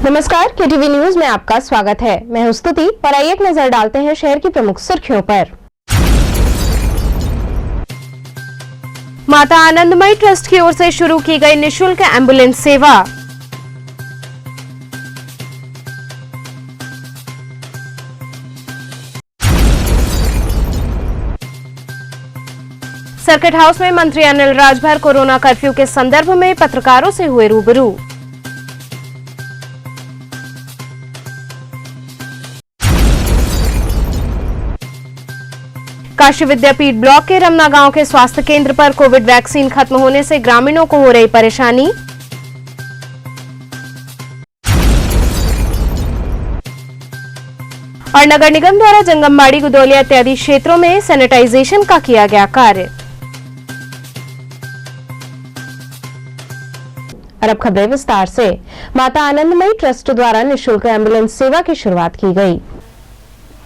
नमस्कार, KTV news में आपका स्वागत है। मैं हूं स्तुति और आइए एक नजर डालते हैं शहर की प्रमुख सुर्खियों पर। माता आनंदमयी ट्रस्ट की ओर से शुरू की गई निःशुल्क एम्बुलेंस सेवा। सर्किट हाउस में मंत्री अनिल राजभर कोरोना कर्फ्यू के संदर्भ में पत्रकारों से हुए रूबरू। काशी विद्यापीठ ब्लॉक के रमना गांव के स्वास्थ्य केंद्र पर कोविड वैक्सीन खत्म होने से ग्रामीणों को हो रही परेशानी। और नगर निगम द्वारा जंगमबाड़ी, गुदौलिया इत्यादि क्षेत्रों में सैनिटाइजेशन का किया गया कार्य। और अब खबरें विस्तार से। माता आनंदमयी ट्रस्ट द्वारा निःशुल्क एम्बुलेंस सेवा की शुरुआत की गई।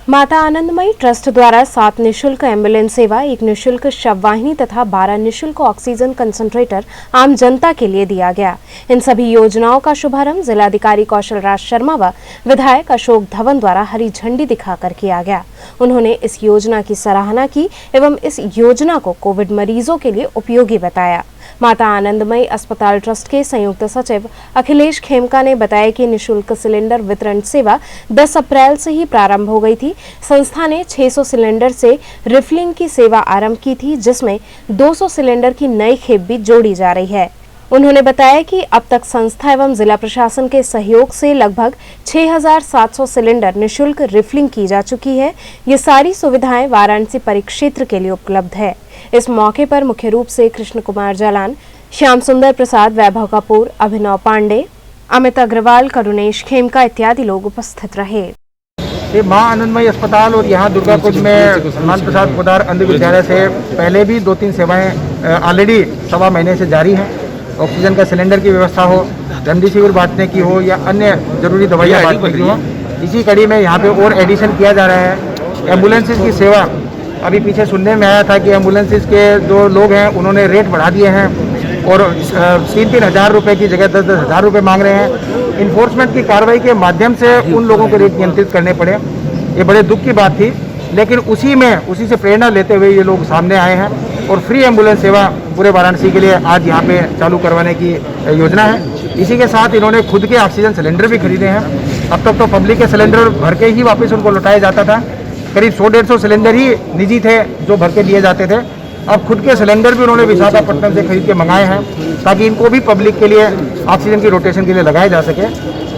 माता आनंदमयी ट्रस्ट द्वारा 7 निःशुल्क एम्बुलेंस सेवा, 1 निःशुल्क शववाहिनी तथा 12 निःशुल्क ऑक्सीजन कंसंट्रेटर आम जनता के लिए दिया गया। इन सभी योजनाओं का शुभारंभ जिलाधिकारी कौशल राज शर्मा व विधायक अशोक धवन द्वारा हरी झंडी दिखाकर किया गया। उन्होंने इस योजना की सराहना की एवं इस योजना को कोविड मरीजों के लिए उपयोगी बताया। माता आनंदमयी अस्पताल ट्रस्ट के संयुक्त सचिव अखिलेश खेमका ने बताया कि निःशुल्क सिलेंडर वितरण सेवा 10 अप्रैल से ही प्रारंभ हो गई थी। संस्था ने 600 सिलेंडर से रिफिलिंग की सेवा आरंभ की थी, जिसमें 200 सिलेंडर की नई खेप भी जोड़ी जा रही है। उन्होंने बताया कि अब तक संस्था एवं जिला प्रशासन के सहयोग से लगभग 6700 सिलेंडर निःशुल्क रिफिलिंग की जा चुकी है। ये सारी सुविधाएं वाराणसी परिक्षेत्र के लिए उपलब्ध है। इस मौके पर मुख्य रूप से कृष्ण कुमार जालान, श्याम सुंदर प्रसाद, वैभव कपूर, अभिनव पांडे, अमित अग्रवाल, करुणेश खेमका इत्यादि लोग उपस्थित रहे। ये मां आनंदमयी अस्पताल और यहाँ दुर्गाकुंज में सलमान प्रसाद पोदार अंध विद्यालय से पहले भी 2-3 सेवाएं ऑलरेडी 1.25 महीने से जारी हैं। ऑक्सीजन का सिलेंडर की व्यवस्था हो, रेमडेसिविर बांटने की हो या अन्य जरूरी दवाइयाँ बांटने की हो, इसी कड़ी में यहाँ पे और एडिशन किया जा रहा है। एम्बुलेंसेज की सेवा, अभी पीछे सुनने में आया था कि एम्बुलेंसेज के जो लोग हैं उन्होंने रेट बढ़ा दिए हैं और 3-3 हज़ार रुपये की जगह 10-10 हज़ार रुपये मांग रहे हैं। इन्फोर्समेंट की कार्रवाई के माध्यम से उन लोगों के रेट नियंत्रित करने पड़े। ये बड़े दुख की बात थी, लेकिन उसी से प्रेरणा लेते हुए ये लोग सामने आए हैं और फ्री एम्बुलेंस सेवा पूरे वाराणसी के लिए आज यहाँ पे चालू करवाने की योजना है। इसी के साथ इन्होंने खुद के ऑक्सीजन सिलेंडर भी खरीदे हैं। अब तक तो पब्लिक के सिलेंडर भर के ही वापस उनको लौटाया जाता था। करीब 100-150 सिलेंडर ही निजी थे जो भर के दिए जाते थे। अब खुद के सिलेंडर भी उन्होंने विशाखापट्टनम से खरीद के मंगाए हैं ताकि इनको भी पब्लिक के लिए ऑक्सीजन की रोटेशन के लिए लगाए जा सके।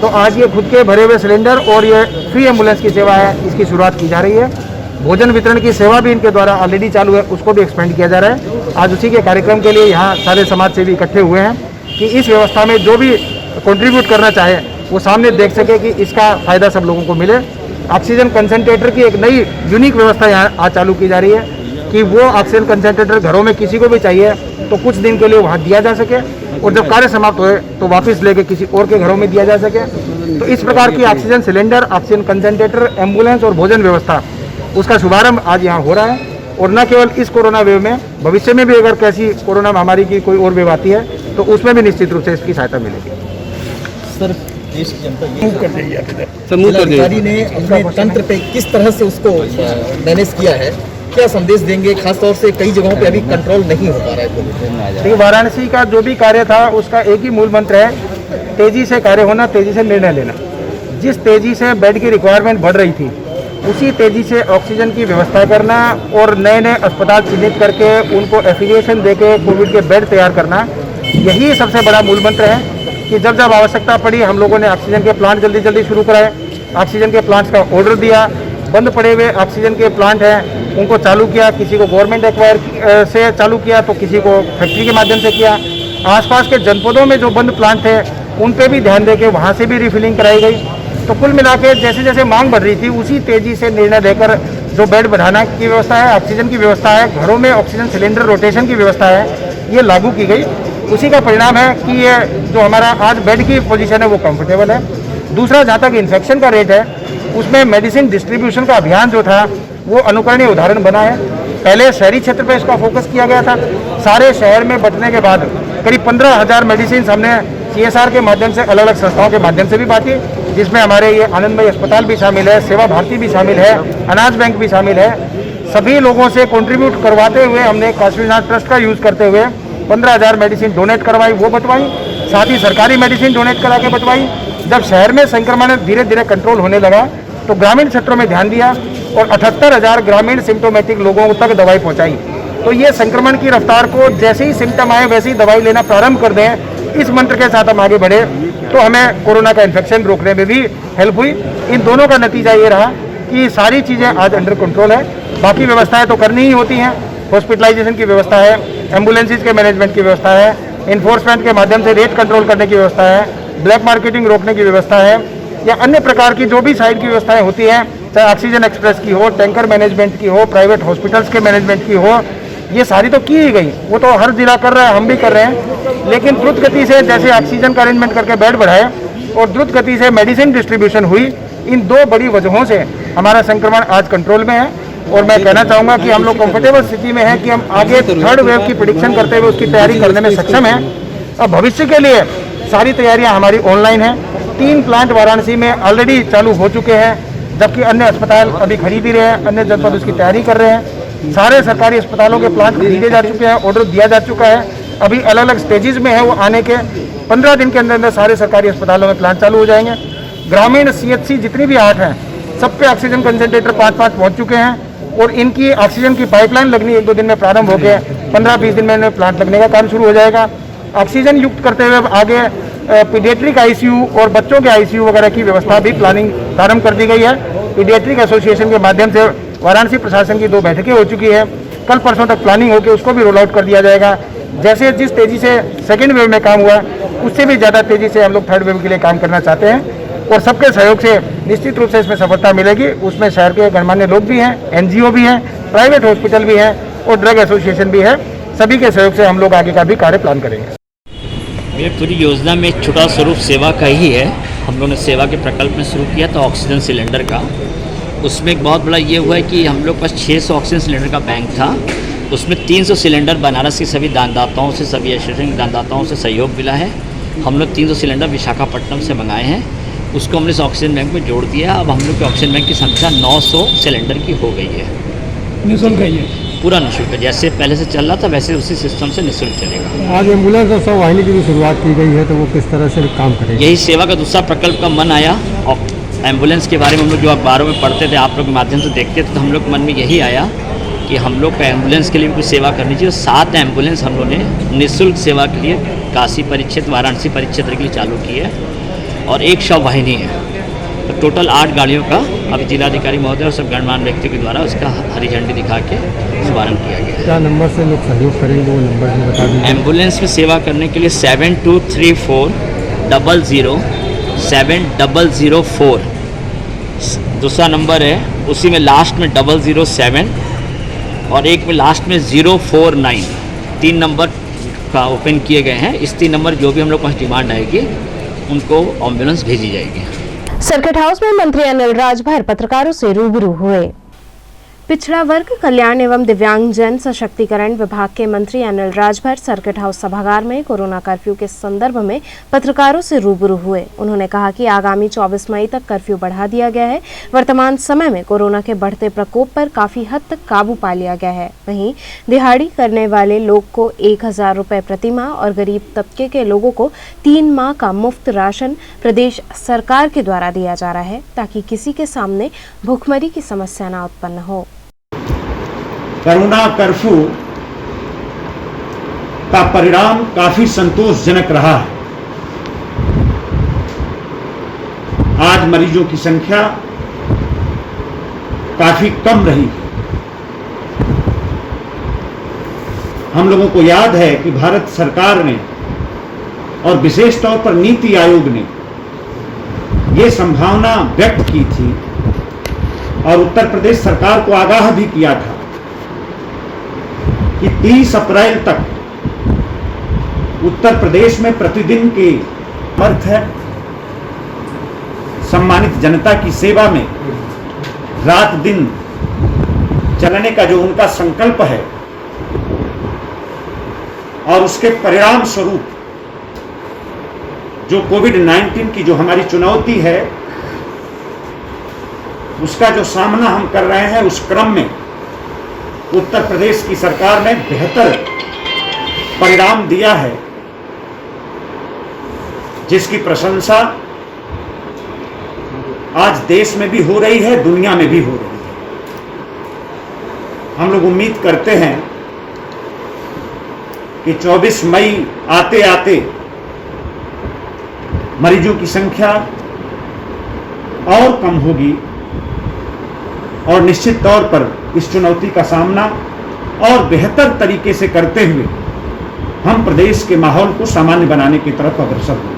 तो आज ये खुद के भरे हुए सिलेंडर और ये फ्री एम्बुलेंस की सेवा है, इसकी शुरुआत की जा रही है। भोजन वितरण की सेवा भी इनके द्वारा ऑलरेडी चालू है, उसको भी एक्सपेंड किया जा रहा है। आज उसी के कार्यक्रम के लिए यहाँ सारे समाज सेवी इकट्ठे हुए हैं कि इस व्यवस्था में जो भी कंट्रीब्यूट करना चाहे वो सामने देख सके कि इसका फ़ायदा सब लोगों को मिले। ऑक्सीजन कंसंट्रेटर की एक नई यूनिक व्यवस्था यहाँ आज चालू की जा रही है कि वो ऑक्सीजन कंसंट्रेटर घरों में किसी को भी चाहिए तो कुछ दिन के लिए वहाँ दिया जा सके और जब कार्य समाप्त होए तो वापस लेके किसी और के घरों में दिया जा सके। तो इस प्रकार की oxygen cylinder, oxygen concentrator, ambulance और भोजन व्यवस्था, उसका शुभारंभ आज यहाँ हो रहा है। और न केवल इस कोरोना वेव में, भविष्य में भी अगर कैसी कोरोना महामारी की कोई और वेव आती है तो उसमें भी निश्चित रूप से इसकी सहायता मिलेगी। सर, देश की जनता जिलाधिकारी ने अपने तंत्र पे किस तरह से उसको मैनेज किया है, क्या संदेश देंगे? खासतौर से कई जगहों पे अभी कंट्रोल नहीं हो पा रहा है। देखिए, वाराणसी का जो भी कार्य था उसका एक ही मूल मंत्र है, तेजी से कार्य होना, तेजी से निर्णय लेना। जिस तेजी से बेड की रिक्वायरमेंट बढ़ रही थी उसी तेजी से ऑक्सीजन की व्यवस्था करना और नए नए अस्पताल चिन्हित करके उनको एफिलिएशन देके कोविड के बेड तैयार करना, यही सबसे बड़ा मूल मंत्र है कि जब जब आवश्यकता पड़ी हम लोगों ने ऑक्सीजन के प्लांट जल्दी शुरू कराए, ऑक्सीजन के प्लांट्स का ऑर्डर दिया, बंद पड़े हुए ऑक्सीजन के प्लांट हैं उनको चालू किया, किसी को गवर्नमेंट एक्वायर से चालू किया तो किसी को फैक्ट्री के माध्यम से किया। आसपास के जनपदों में जो बंद प्लांट थे उन पे भी ध्यान देके वहाँ से भी रिफिलिंग कराई गई। तो कुल मिला के जैसे जैसे मांग बढ़ रही थी उसी तेजी से निर्णय लेकर जो बेड बढ़ाना की व्यवस्था है, ऑक्सीजन की व्यवस्था है, घरों में ऑक्सीजन सिलेंडर रोटेशन की व्यवस्था है, ये लागू की गई। उसी का परिणाम है कि ये जो हमारा आज बेड की पोजीशन है वो कंफर्टेबल है। दूसरा, जहाँ तक इन्फेक्शन का रेट है उसमें मेडिसिन डिस्ट्रीब्यूशन का अभियान जो था वो अनुकरणीय उदाहरण बना है। पहले शहरी क्षेत्र पे इसका फोकस किया गया था, सारे शहर में बंटने के बाद करीब 15,000 मेडिसिन हमने CSR के माध्यम से अलग अलग संस्थाओं के माध्यम से भी बांटी। जिसमें हमारे ये आनंदमयी अस्पताल भी शामिल है, सेवा भारती भी शामिल है, अनाज बैंक भी शामिल है। सभी लोगों से कंट्रीब्यूट करवाते हुए हमने काशी विश्वनाथ ट्रस्ट का यूज़ करते हुए 15,000 मेडिसिन डोनेट करवाई, वो बंटवाई, साथ ही सरकारी मेडिसिन डोनेट करा के बंटवाई। जब शहर में संक्रमण धीरे धीरे कंट्रोल होने लगा तो ग्रामीण क्षेत्रों में ध्यान दिया और 78,000 ग्रामीण सिम्टोमेटिक लोगों तक दवाई पहुंचाई। तो ये संक्रमण की रफ्तार को जैसे ही सिम्टम आए वैसे ही दवाई लेना प्रारंभ कर दें, इस मंत्र के साथ हम आगे बढ़े तो हमें कोरोना का इन्फेक्शन रोकने में भी हेल्प हुई। इन दोनों का नतीजा ये रहा कि सारी चीज़ें आज अंडर कंट्रोल है। बाकी व्यवस्थाएं तो करनी ही होती हैं, हॉस्पिटलाइजेशन की व्यवस्था है, एम्बुलेंसेज के मैनेजमेंट की व्यवस्था है, इन्फोर्समेंट के माध्यम से रेट कंट्रोल करने की व्यवस्था है, ब्लैक मार्केटिंग रोकने की व्यवस्था है, या अन्य प्रकार की जो भी साइड की व्यवस्थाएं होती हैं, चाहे ऑक्सीजन एक्सप्रेस की हो, टैंकर मैनेजमेंट की हो, प्राइवेट हॉस्पिटल्स के मैनेजमेंट की हो, ये सारी तो की ही गई। वो तो हर जिला कर रहा है, हम भी कर रहे हैं, लेकिन द्रुत गति से जैसे ऑक्सीजन का अरेंजमेंट करके बेड बढ़ाए और द्रुत गति से मेडिसिन डिस्ट्रीब्यूशन हुई, इन दो बड़ी वजहों से हमारा संक्रमण आज कंट्रोल में है। और मैं कहना चाहूँगा कि हम लोग कंफर्टेबल स्थिति में हैं कि हम आगे थर्ड वेव की प्रेडिक्शन करते हुए उसकी तैयारी करने में सक्षम हैं। अब भविष्य के लिए सारी तैयारियां हमारी ऑनलाइन हैं। 3 प्लांट वाराणसी में ऑलरेडी चालू हो चुके हैं, जबकि अन्य अस्पताल अभी खरीद ही रहे हैं, अन्य जनपद उसकी तैयारी कर रहे हैं। सारे सरकारी अस्पतालों के प्लांट खरीदे जा चुके हैं, ऑर्डर दिया जा चुका है, अभी अलग अलग स्टेजेस में है। वो आने के 15 दिन के अंदर अंदर सारे सरकारी अस्पतालों में प्लांट चालू हो जाएंगे। ग्रामीण CHC जितनी भी 8 हैं, सब पे ऑक्सीजन कंसनट्रेटर 5-5 पहुँच चुके हैं और इनकी ऑक्सीजन की पाइपलाइन लगनी 1-2 दिन में प्रारंभ हो गया, 15-20 दिन में इनमें प्लांट लगने का काम शुरू हो जाएगा। ऑक्सीजन युक्त करते हुए अब आगे पीडियाट्रिक ICU और बच्चों के ICU वगैरह की व्यवस्था भी प्लानिंग प्रारंभ कर दी गई है। पीडियाट्रिक एसोसिएशन के माध्यम से वाराणसी प्रशासन की 2 बैठकें हो चुकी है, कल परसों तक प्लानिंग होकर उसको भी रोल आउट कर दिया जाएगा। जैसे जिस तेज़ी से सेकेंड वेव में काम हुआ, उससे भी ज़्यादा तेज़ी से हम लोग थर्ड वेव के लिए काम करना चाहते हैं और सबके सहयोग से निश्चित रूप से इसमें सफलता मिलेगी। उसमें शहर के गणमान्य लोग भी हैं, NGO भी हैं, प्राइवेट हॉस्पिटल भी हैं और ड्रग एसोसिएशन भी है। सभी के सहयोग से हम लोग आगे का भी कार्य प्लान करेंगे। ये पूरी योजना में एक छोटा स्वरूप सेवा का ही है। हम लोगों ने सेवा के प्रकल्प में शुरू किया था ऑक्सीजन सिलेंडर का। उसमें एक बहुत बड़ा ये हुआ है कि हम लोग पास 600 ऑक्सीजन सिलेंडर का बैंक था। उसमें 300 सिलेंडर बनारस के सभी दानदाताओं से, सभी एसोसिएशन के दानदाताओं से सहयोग मिला है। हम लोग 300 सिलेंडर विशाखापट्टनम से मंगाए हैं, उसको हमने इस ऑक्सीजन बैंक में जोड़ दिया। अब हम लोग के ऑक्सीजन बैंक की संख्या 900 सिलेंडर की हो गई है। निःशुल्क है ये, पूरा निःशुल्क है, जैसे पहले से चल रहा था वैसे उसी सिस्टम से निःशुल्क चलेगा। आज एम्बुलेंस और सब वाहिनी की भी शुरुआत की गई है, तो वो किस तरह से काम करेगी? यही सेवा का दूसरा प्रकल्प का मन आया। और एम्बुलेंस के बारे में हम लोग जो अखबारों में पढ़ते थे, आप लोग के माध्यम से देखते थे, तो हम लोग मन में यही आया कि हम लोग का एम्बुलेंस के लिए भी कुछ सेवा करनी चाहिए। 7 एम्बुलेंस हम लोगों ने निःशुल्क सेवा के लिए काशी परिक्षेत्र, वाराणसी परिक्षेत्र के लिए चालू की है और 1 शव वाहिनी है। तो टोटल 8 गाड़ियों का अभी जिलाधिकारी महोदय और सब गणमान्य व्यक्तियों के द्वारा उसका हरी झंडी दिखा के शुभारंभ किया गया है। क्या नंबर से लोग सहयोग करेंगे, वो नंबर भी बता दीजिए। एम्बुलेंस में सेवा करने के लिए 7234 00 7004 दूसरा नंबर है, उसी में लास्ट में 007 और एक में लास्ट में 049, 3 नंबर का ओपन किए गए हैं। इस 3 नंबर जो भी हम लोग पास डिमांड आएगी उनको एम्बुलेंस भेजी जाएगी। सर्किट हाउस में मंत्री अनिल राजभर पत्रकारों से रूबरू हुए। पिछड़ा वर्ग कल्याण एवं दिव्यांगजन सशक्तिकरण विभाग के मंत्री अनिल राजभर सर्किट हाउस सभागार में कोरोना कर्फ्यू के संदर्भ में पत्रकारों से रूबरू हुए। उन्होंने कहा कि आगामी 24 मई तक कर्फ्यू बढ़ा दिया गया है। वर्तमान समय में कोरोना के बढ़ते प्रकोप पर काफी हद तक काबू पा लिया गया है। वहीं दिहाड़ी करने वाले लोग को 1000 रुपए प्रति माह और गरीब तबके के लोगों को 3 माह का मुफ्त राशन प्रदेश सरकार के द्वारा दिया जा रहा है, ताकि किसी के सामने भूखमरी की समस्या न उत्पन्न हो। कोरोना कर्फ्यू का परिणाम काफी संतोषजनक रहा है। आज मरीजों की संख्या काफी कम रही। हम लोगों को याद है कि भारत सरकार ने और विशेष तौर पर नीति आयोग ने ये संभावना व्यक्त की थी और उत्तर प्रदेश सरकार को आगाह भी किया था कि 30 अप्रैल तक उत्तर प्रदेश में प्रतिदिन के अर्थ है सम्मानित जनता की सेवा में रात दिन चलने का जो उनका संकल्प है और उसके परिणाम स्वरूप जो कोविड-19 की जो हमारी चुनौती है उसका जो सामना हम कर रहे हैं, उस क्रम में उत्तर प्रदेश की सरकार ने बेहतर परिणाम दिया है, जिसकी प्रशंसा आज देश में भी हो रही है, दुनिया में भी हो रही है। हम लोग उम्मीद करते हैं कि 24 मई आते आते मरीजों की संख्या और कम होगी और निश्चित तौर पर इस चुनौती का सामना और बेहतर तरीके से करते हुए हम प्रदेश के माहौल को सामान्य बनाने की तरफ अग्रसर होंगे।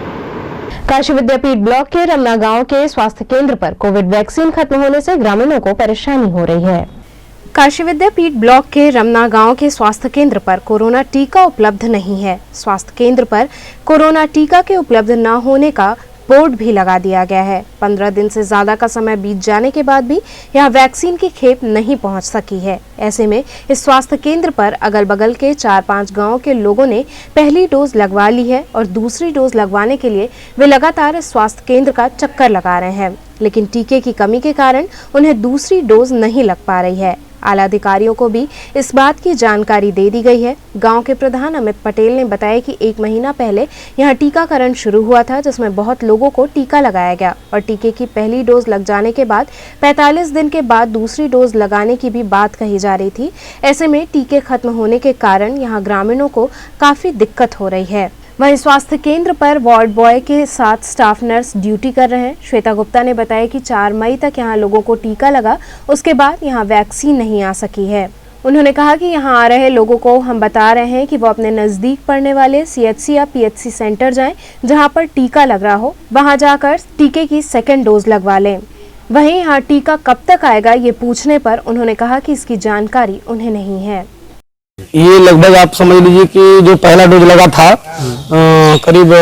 काशी विद्यापीठ ब्लॉक के रमना गांव के स्वास्थ्य केंद्र पर कोविड वैक्सीन खत्म होने से ग्रामीणों को परेशानी हो रही है। काशी विद्यापीठ ब्लॉक के रमना गांव के स्वास्थ्य केंद्र पर कोरोना टीका उपलब्ध नहीं है। स्वास्थ्य केंद्र पर कोरोना टीका के उपलब्ध न होने का बोर्ड भी लगा दिया गया है। 15 दिन से ज्यादा का समय बीत जाने के बाद भी यहां वैक्सीन की खेप नहीं पहुंच सकी है। ऐसे में इस स्वास्थ्य केंद्र पर अगल बगल के 4-5 गांव के लोगों ने पहली डोज लगवा ली है और दूसरी डोज लगवाने के लिए वे लगातार इस स्वास्थ्य केंद्र का चक्कर लगा रहे हैं, लेकिन टीके की कमी के कारण उन्हें दूसरी डोज नहीं लग पा रही है। आला अधिकारियों को भी इस बात की जानकारी दे दी गई है। गांव के प्रधान अमित पटेल ने बताया कि 1 महीना पहले यहां टीकाकरण शुरू हुआ था, जिसमें बहुत लोगों को टीका लगाया गया और टीके की पहली डोज लग जाने के बाद 45 दिन के बाद दूसरी डोज लगाने की भी बात कही जा रही थी। ऐसे में टीके खत्म होने के कारण यहां ग्रामीणों को काफी दिक्कत हो रही है। वहीं स्वास्थ्य केंद्र पर वार्ड बॉय के साथ स्टाफ नर्स ड्यूटी कर रहे हैं। श्वेता गुप्ता ने बताया कि 4 मई तक यहां लोगों को टीका लगा, उसके बाद यहां वैक्सीन नहीं आ सकी है। उन्होंने कहा कि यहां आ रहे लोगों को हम बता रहे हैं कि वो अपने नजदीक पड़ने वाले CHC या PHC सेंटर जाएं, जहां पर टीका लग रहा हो, वहां जाकर टीके की सेकेंड डोज लगवा लें। वहीं यहाँ टीका कब तक आएगा ये पूछने पर उन्होंने कहा कि इसकी जानकारी उन्हें नहीं है। ये लगभग आप समझ लीजिए कि जो पहला डोज लगा था करीब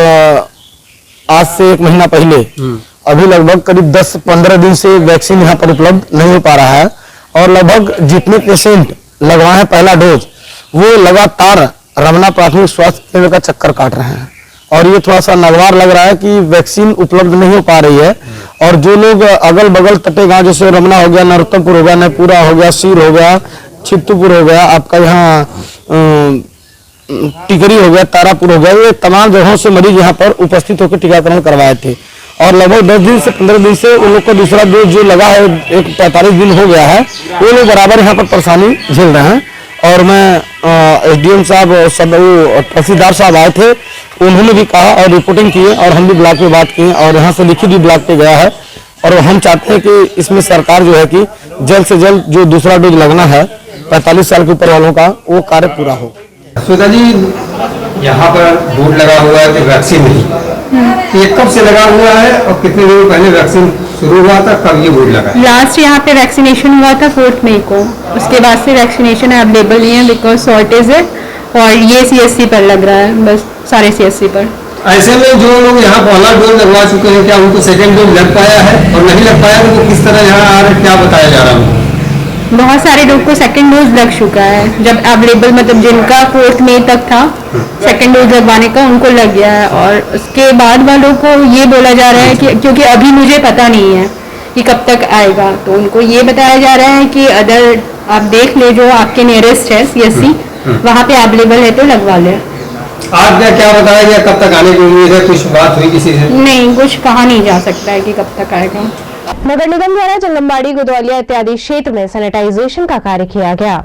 आज से 1 महीना पहले, अभी लगभग करीब 10-15 दिन से वैक्सीन यहाँ पर उपलब्ध नहीं हो पा रहा है और लगभग जितने पेशेंट लगवाए हैं पहला डोज वो लगातार रमना प्राथमिक स्वास्थ्य केंद्र का चक्कर काट रहे हैं और ये थोड़ा सा नगवार लग रहा है कि वैक्सीन उपलब्ध नहीं हो पा रही है। और जो लोग अगल बगल तटे गाँव जैसे रमना हो गया, नरोत्तमपुर हो गया, नैपुरा हो गया, सीर हो गया, छित्तुपुर हो गया, आपका यहाँ टिकरी हो गया, तारापुर हो गया, ये तमाम जगहों से मरीज यहाँ पर उपस्थित होकर टीकाकरण करवाए थे और लगभग 10 दिन से 15 दिन से उन लोग का दूसरा डोज जो लगा है, एक 45 दिन हो गया है, वो लोग बराबर यहाँ पर परेशानी झेल रहे हैं। और मैं SDM साहब सब तहसीलदार साहब आए थे, उन्होंने भी कहा और रिपोर्टिंग की है और हम भी ब्लॉक में बात की और यहाँ से लिखित भी ब्लॉक पे गया है और हम चाहते हैं कि इसमें सरकार जो है कि जल्द से जल्द जो दूसरा डोज लगना है 45 साल के ऊपर वालों का वो कार्य पूरा हो। श्वेता जी, यहाँ पर बोर्ड लगा हुआ है कि वैक्सीन नहीं, तो ये कब से लगा हुआ है और कितने दिन पहले वैक्सीन शुरू हुआ था, कब ये बोर्ड लगा? लास्ट यहाँ पे वैक्सीनेशन हुआ था 4 मई को, उसके बाद से वैक्सीनेशन अवेलेबल नहीं है बिकॉज शॉर्टेज है और ये CSC पर लग रहा है, बस सारे CSC पर। ऐसे में जो लोग यहाँ पहला डोज लगवा चुके हैं, क्या उनको सेकेंड डोज लग पाया है और नहीं लग पाया तो किस तरह यहाँ आ रहे, क्या बताया जा रहा है? बहुत सारे लोग को सेकेंड डोज लग चुका है, जब अवेलेबल मतलब जिनका 4 मई तक था सेकेंड डोज लगवाने का उनको लग गया है और उसके बाद वालों को ये बोला जा रहा है कि क्योंकि अभी मुझे पता नहीं है कि कब तक आएगा, तो उनको ये बताया जा रहा है कि अदर आप देख ले जो आपके नियरेस्ट है CSC वहाँ पे अवेलेबल है तो लगवा ले। आज क्या बताया गया कब तक आने की उम्मीद है, कुछ बात हुई किसी से? नहीं, कुछ कहा नहीं जा सकता है कि कब तक आएगा। नगर निगम द्वारा जंगमबाड़ी, गुदौलिया इत्यादि क्षेत्र में सैनिटाइजेशन का कार्य किया गया।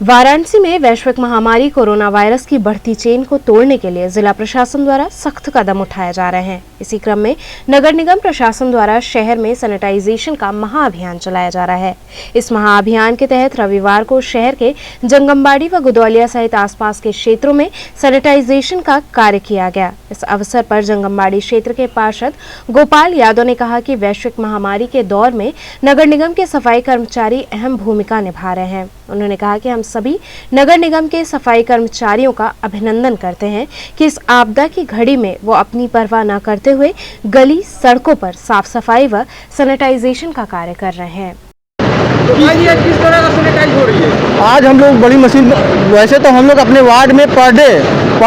वाराणसी में वैश्विक महामारी कोरोना वायरस की बढ़ती चेन को तोड़ने के लिए जिला प्रशासन द्वारा सख्त कदम उठाए जा रहे हैं। इसी क्रम में नगर निगम प्रशासन द्वारा शहर में सैनिटाइजेशन का महाअभियान चलाया जा रहा है। इस महाअभियान के तहत रविवार को शहर के जंगमबाड़ी व गुदौलिया सहित आसपास के क्षेत्रों में सैनिटाइजेशन का कार्य किया गया। इस अवसर पर जंगमबाड़ी क्षेत्र के पार्षद गोपाल यादव ने कहा कि वैश्विक महामारी के दौर में नगर निगम के सफाई कर्मचारी अहम भूमिका निभा रहे हैं। उन्होंने कहा कि हम सभी नगर निगम के सफाई कर्मचारियों का अभिनंदन करते हैं कि इस आपदा की घड़ी में वो अपनी परवाह न करते हुए गली सड़कों पर साफ सफाई व सैनिटाइजेशन का कार्य कर रहे हैं। किस तरह का सैनिटाइज हो रही है? आज हम लोग बड़ी मशीन, वैसे तो हम लोग अपने वार्ड में पर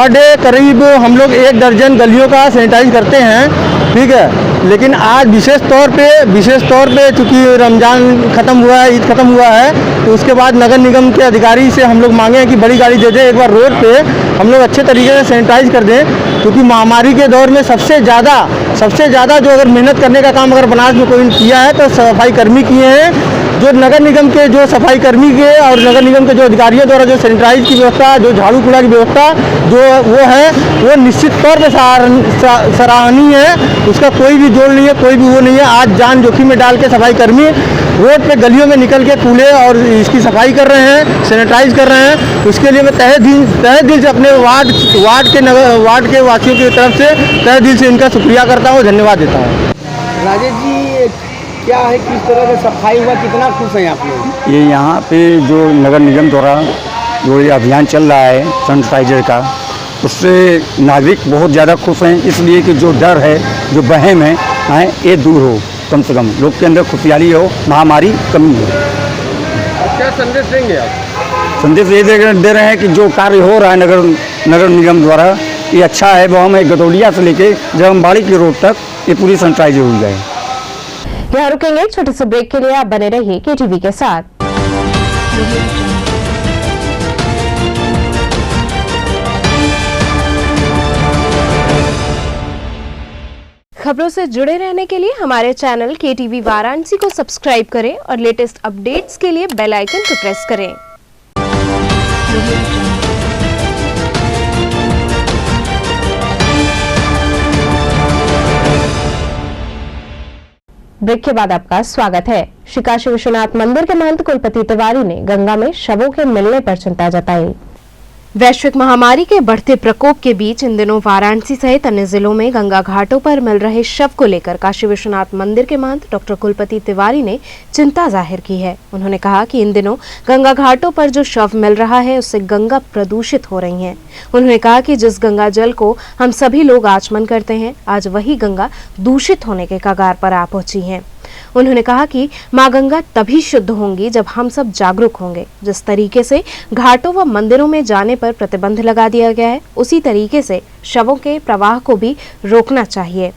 डे करीब हम लोग 1 दर्जन गलियों का सैनिटाइज करते हैं, ठीक है। लेकिन आज विशेष तौर पे चूँकि रमज़ान ख़त्म हुआ है, ईद ख़त्म हुआ है, तो उसके बाद नगर निगम के अधिकारी से हम लोग मांगे हैं कि बड़ी गाड़ी दे दें, एक बार रोड पे हम लोग अच्छे तरीके से सैनिटाइज कर दें, क्योंकि महामारी के दौर में सबसे ज़्यादा जो अगर मेहनत करने का काम अगर बनारस में कोई किया है तो सफाई कर्मी किए हैं। जो नगर निगम के जो सफाई कर्मी के और नगर निगम के जो अधिकारियों द्वारा जो सैनिटाइज की व्यवस्था, जो झाड़ू कूड़ा की व्यवस्था जो वो है, वो निश्चित तौर पे सराहनीय है। उसका कोई भी जोड़ नहीं है, कोई भी वो नहीं है। आज जान जोखिम में डाल के सफाई कर्मी रोड पे गलियों में निकल के कूड़े और इसकी सफाई कर रहे हैं, सैनिटाइज कर रहे हैं। उसके लिए मैं तहे दिल से अपने वार्ड के वासियों की तरफ से तहे दिल से इनका शुक्रिया करता हूँ, धन्यवाद देता हूँ। राजेश जी, क्या है, किस तरह से सफाई हुआ, कितना खुश हैं आप लोग? ये यहाँ पे जो नगर निगम द्वारा जो ये अभियान चल रहा है सैनिटाइजर का, उससे नागरिक बहुत ज़्यादा खुश हैं, इसलिए कि जो डर है, जो वहम है, ये दूर हो, कम से कम लोग के अंदर खुशहाली हो, महामारी कमी हो। क्या संदेश देंगे आप? संदेश ये दे रहे हैं कि जो कार्य हो रहा है नगर निगम द्वारा, ये अच्छा है। वो हमें गदौलिया से लेके जमबाड़ी की रोड तक ये पूरी सैनिटाइजर हो जाए। यहाँ रुकेंगे एक छोटे से ब्रेक के लिए, आप बने रहिए KTV के साथ। खबरों से जुड़े रहने के लिए हमारे चैनल KTV वाराणसी को सब्सक्राइब करें और लेटेस्ट अपडेट्स के लिए बेल आइकन को प्रेस करें। ब्रेक के बाद आपका स्वागत है। श्री काशी विश्वनाथ मंदिर के महंत कुलपति तिवारी ने गंगा में शवों के मिलने पर चिंता जताई। वैश्विक महामारी के बढ़ते प्रकोप के बीच इन दिनों वाराणसी सहित अन्य जिलों में गंगा घाटों पर मिल रहे शव को लेकर काशी विश्वनाथ मंदिर के महंत डॉक्टर कुलपति तिवारी ने चिंता जाहिर की है। उन्होंने कहा कि इन दिनों गंगा घाटों पर जो शव मिल रहा है उससे गंगा प्रदूषित हो रही है। उन्होंने कहा कि जिस गंगा जल को हम सभी लोग आचमन करते हैं, आज वही गंगा दूषित होने के कगार पर आ पहुंची है। उन्होंने कहा कि मां गंगा तभी शुद्ध होंगी जब हम सब जागरूक होंगे। जिस तरीके से घाटों व मंदिरों में जाने पर प्रतिबंध लगा दिया गया है, उसी तरीके से शवों के प्रवाह को भी रोकना चाहिए।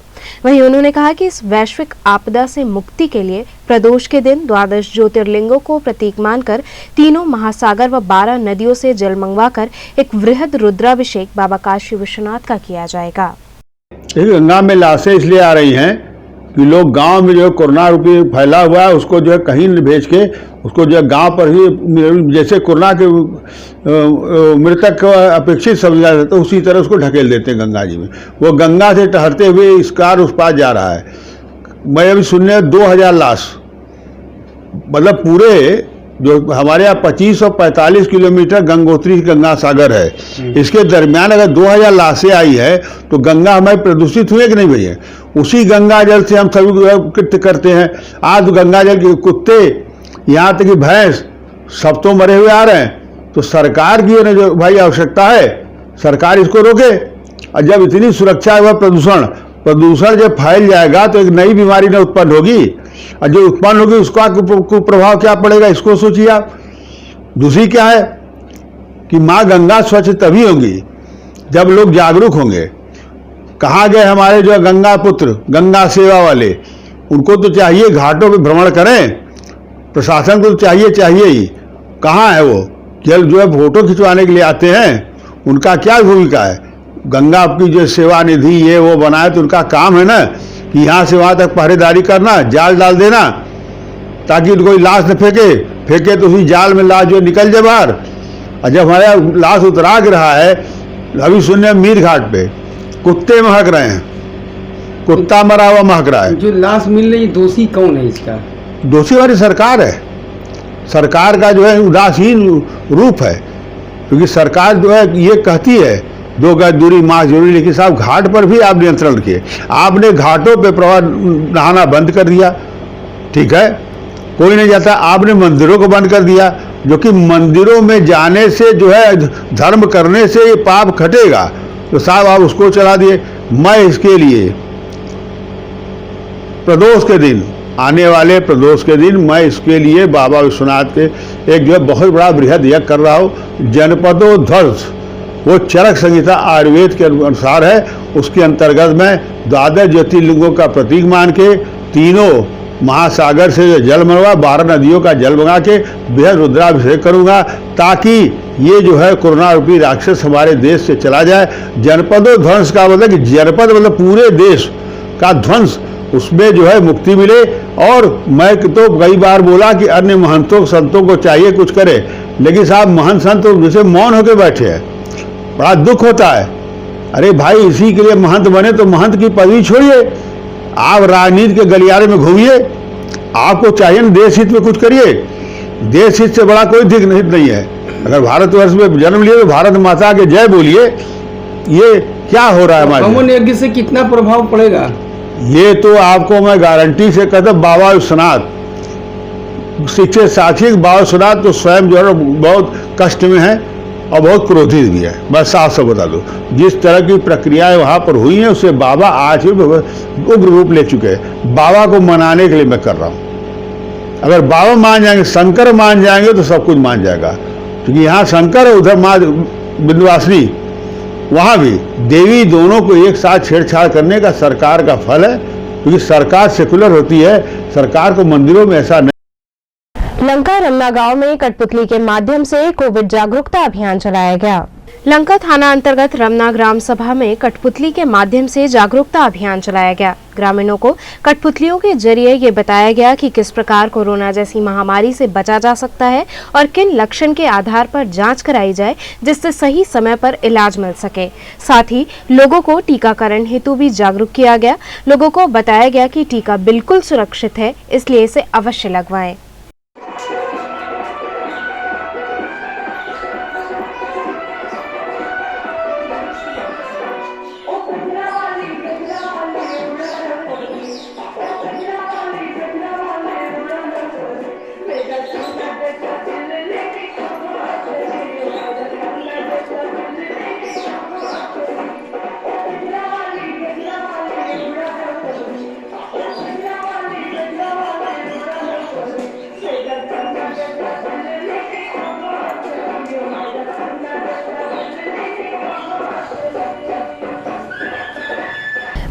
वहीं उन्होंने कहा कि इस वैश्विक आपदा से मुक्ति के लिए प्रदोष के दिन 12 ज्योतिर्लिंगों को प्रतीक मानकर तीनों महासागर व 12 नदियों से जल मंगवाकर एक वृहद रुद्राभिषेक बाबा काशी विश्वनाथ का किया जाएगा। गंगा में लाशें इसलिए आ रही हैं कि लोग गांव में जो कोरोना रूपी फैला हुआ है उसको जो है कहीं भेज के उसको जो है गांव पर ही, जैसे कोरोना के मृतक को अपेक्षित समझा जाता है, उसी तरह उसको ढकेल देते हैं गंगा जी में। वो गंगा से टहरते हुए इस कार उस पार जा रहा है। मैं अभी सुनने 2000 लाश, मतलब पूरे जो हमारे यहाँ 2545 किलोमीटर गंगोत्री गंगा सागर है, इसके दरमियान अगर 2000 लाशें आई है तो गंगा हमारी प्रदूषित हुई कि नहीं भैया? उसी गंगा जल से हम सभी कृत्य करते हैं। आज गंगा जल के कुत्ते, यहाँ तक कि भैंस, सब तो मरे हुए आ रहे हैं। तो सरकार की जो भाई आवश्यकता है, सरकार इसको रोके। और जब इतनी सुरक्षा है, प्रदूषण जब फैल जाएगा तो एक नई बीमारी न उत्पन्न होगी, और जो उत्पन्न होगी उसका कुप्रभाव क्या पड़ेगा, इसको सोचिए आप। दूसरी क्या है कि माँ गंगा स्वच्छ तभी होगी जब लोग जागरूक होंगे। कहाँ गए हमारे जो गंगा पुत्र, गंगा सेवा वाले? उनको तो चाहिए घाटों पे भ्रमण करें, प्रशासन को तो चाहिए ही। कहाँ है वो? जल जो है फोटो खिंचवाने के लिए आते हैं, उनका क्या भूमिका है? गंगा की जो सेवा निधि ये वो बनाए तो उनका काम है ना कि यहाँ से वहाँ तक पहरेदारी करना, जाल डाल देना ताकि कोई लाश न फेंके तो उसी जाल में लाश जो निकल जाए बाहर। और जब हमारा लाश उतरा रहा है, अभी सुनने मीर घाट पे कुत्ते महक रहे हैं, कुत्ता मरा हुआ महक रहा है। जो लाश मिल रही, दोषी कौन है इसका? दोषी हमारी सरकार है। सरकार का जो है उदासीन रूप है, क्योंकि सरकार जो है ये कहती है 2 गज दूरी मास्क जरूरी, लेकिन साहब घाट पर भी आप नियंत्रण रखिए। आपने घाटों पे प्रवाह नहाना बंद कर दिया, ठीक है, कोई नहीं जाता। आपने मंदिरों को बंद कर दिया, जो कि मंदिरों में जाने से जो है धर्म करने से ये पाप खटेगा, तो साहब आप उसको चला दिए। मैं इसके लिए प्रदोष के दिन आने वाले प्रदोष के दिन मैं इसके लिए बाबा विश्वनाथ के एक जो है बहुत बड़ा बृहद यज्ञ कर रहा हूँ। जनपदों ध्वंस वो चरक संहिता आयुर्वेद के अनुसार है, उसके अंतर्गत मैं 12 ज्योतिर्लिंगों का प्रतीक मान के तीनों महासागर से जल मंगवा 12 नदियों का जल मंगा के बेहद रुद्राभिषेक करूंगा, ताकि ये जो है कोरोना रूपी राक्षस हमारे देश से चला जाए। जनपदों ध्वंस का मतलब कि जनपद मतलब पूरे देश का ध्वंस, उसमें जो है मुक्ति मिले। और मैं तो कई बार बोला कि अन्य महंतों संतों को चाहिए कुछ करे, लेकिन साहब महंत संत तो जैसे मौन होकर बैठे हैं, बड़ा दुख होता है। अरे भाई, इसी के लिए महंत बने तो महंत की पदवी छोड़िए, आप राजनीति के गलियारे में घूमिए। आपको चाहिए ना देश हित में कुछ करिए, देश हित से बड़ा कोई हित नहीं है। अगर भारतवर्ष में जन्म लिए तो भारत माता के जय बोलिए। ये क्या हो रहा है हमारे हवन यज्ञ से कितना प्रभाव पड़ेगा? ये तो आपको मैं गारंटी से कहता हूं, बाबा विश्वनाथ शिक्षित साक्षी बाबा विश्वनाथ तो स्वयं जो है बहुत कष्ट में है और बहुत क्रोधित भी है। मैं साफ से बता दूं, जिस तरह की प्रक्रियाएं वहां पर हुई हैं उससे बाबा आज भी उग्र रूप ले चुके हैं। बाबा को मनाने के लिए मैं कर रहा हूं। अगर बाबा मान जाएंगे, शंकर मान जाएंगे तो सब कुछ मान जाएगा, क्योंकि यहाँ शंकर है, उधर माँ विंध्यवासिनी, वहाँ भी देवी, दोनों को एक साथ छेड़छाड़ करने का सरकार का फल है, क्योंकि सरकार सेकुलर होती है। सरकार को मंदिरों में ऐसा लंका रमना गांव में कठपुतली के माध्यम से कोविड जागरूकता अभियान चलाया गया। लंका थाना अंतर्गत रमना ग्राम सभा में कठपुतली के माध्यम से जागरूकता अभियान चलाया गया। ग्रामीणों को कठपुतलियों के जरिए ये बताया गया कि किस प्रकार कोरोना जैसी महामारी से बचा जा सकता है और किन लक्षण के आधार पर जांच कराई जाए, जिससे सही समय पर इलाज मिल सके। साथ ही लोगों को टीकाकरण हेतु भी जागरूक किया गया। लोगों को बताया गया कि टीका बिल्कुल सुरक्षित है, इसलिए इसे अवश्य लगवाएं।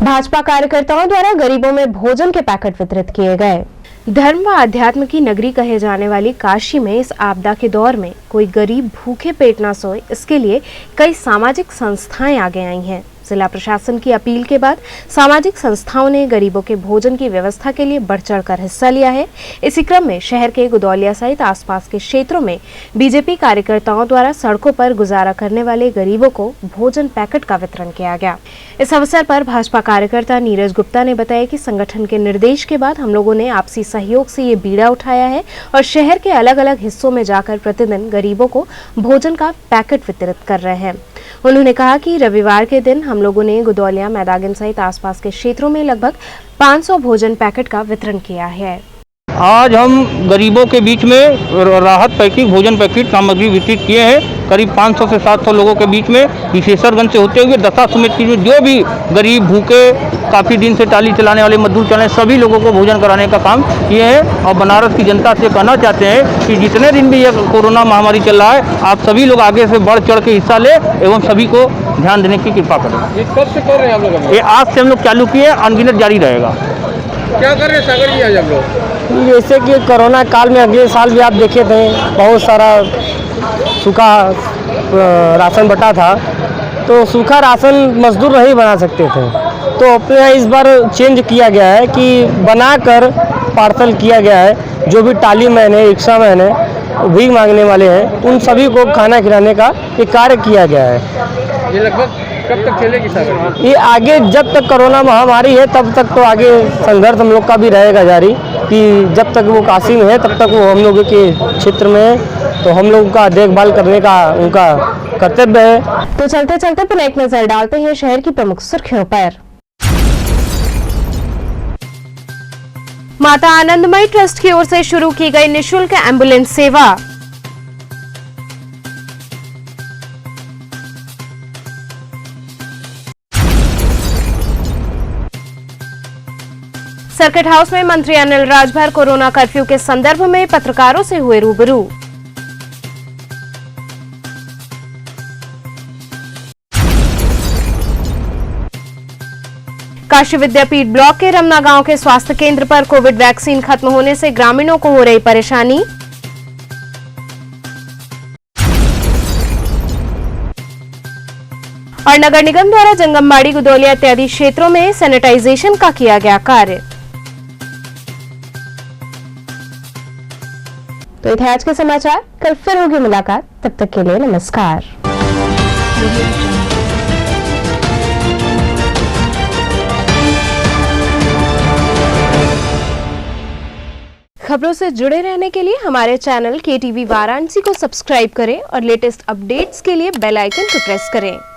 भाजपा कार्यकर्ताओं द्वारा गरीबों में भोजन के पैकेट वितरित किए गए। धर्म व अध्यात्म की नगरी कहे जाने वाली काशी में इस आपदा के दौर में कोई गरीब भूखे पेट न सोए, इसके लिए कई सामाजिक संस्थाएं आगे आई हैं। जिला प्रशासन की अपील के बाद सामाजिक संस्थाओं ने गरीबों के भोजन की व्यवस्था के लिए बढ़ चढ़कर हिस्सा लिया है। इसी क्रम में शहर के गुदौलिया सहित आसपास के क्षेत्रों में बीजेपी कार्यकर्ताओं द्वारा सड़कों पर गुजारा करने वाले गरीबों को भोजन पैकेट का वितरण किया गया। इस अवसर पर भाजपा कार्यकर्ता नीरज गुप्ता ने बताया कि संगठन के निर्देश के बाद हम लोगों ने आपसी सहयोग से ये बीड़ा उठाया है और शहर के अलग अलग हिस्सों में जाकर प्रतिदिन गरीबों को भोजन का पैकेट वितरित कर रहे हैं। उन्होंने कहा कि रविवार के दिन हम लोगों ने गुदौलिया, मैदागिन सहित आसपास के क्षेत्रों में लगभग 500 भोजन पैकेट का वितरण किया है। आज हम गरीबों के बीच में राहत पैकेट, भोजन पैकेट सामग्री वितरित किए हैं। करीब 500 से 700 लोगों के बीच में विशेषरगंज से होते हुए दशा समेत की जो भी गरीब भूखे काफ़ी दिन से टाली चलाने वाले मजदूर चलाने सभी लोगों को भोजन कराने का काम किए हैं। और बनारस की जनता से कहना चाहते हैं कि जितने दिन भी ये कोरोना महामारी चल रहा है, आप सभी लोग आगे से बढ़ चढ़ के हिस्सा लें एवं सभी को ध्यान देने की कृपा करें। ये कब से कर रहे हैं आप लोग? ये आज से हम लोग चालू किए, अनगिनत जारी रहेगा। क्या कर रहे हैं सागर जी आज आप लोग? जैसे कि कोरोना काल में अगले साल भी आप देखे थे बहुत सारा सूखा राशन बटा था, तो सूखा राशन मजदूर नहीं बना सकते थे, तो अपने यहाँ इस बार चेंज किया गया है कि बनाकर पार्सल किया गया है। जो भी टाली मैन है, रिक्शा मैन है, भीख मांगने वाले हैं, उन सभी को खाना खिलाने का एक कार्य किया गया है। ये लगभग कब तक चलेगी सागर? ये आगे जब तक कोरोना महामारी है तब तक तो आगे संघर्ष हम लोग का भी रहेगा जारी, कि जब तक वो काशी में है तब तक वो हम लोगों के क्षेत्र में है, तो हम लोगों का देखभाल करने का उनका कर्तव्य है। तो चलते चलते पुनः एक नजर डालते हैं शहर की प्रमुख सुर्खियों पर। माता आनंदमयी ट्रस्ट की ओर से शुरू की गई निःशुल्क एम्बुलेंस सेवा। सर्किट हाउस में मंत्री अनिल राजभर कोरोना कर्फ्यू के संदर्भ में पत्रकारों से हुए रूबरू। काशी विद्यापीठ ब्लॉक के रमना गांव के स्वास्थ्य केंद्र पर कोविड वैक्सीन खत्म होने से ग्रामीणों को हो रही परेशानी। और नगर निगम द्वारा जंगमबाड़ी, गुदौलिया इत्यादि क्षेत्रों में सैनिटाइजेशन का किया गया कार्य। तो ये थे आज के समाचार। कल फिर होगी मुलाकात, तब तक के लिए नमस्कार। खबरों से जुड़े रहने के लिए हमारे चैनल KTV वाराणसी को सब्सक्राइब करें और लेटेस्ट अपडेट्स के लिए बेल आइकन को प्रेस करें।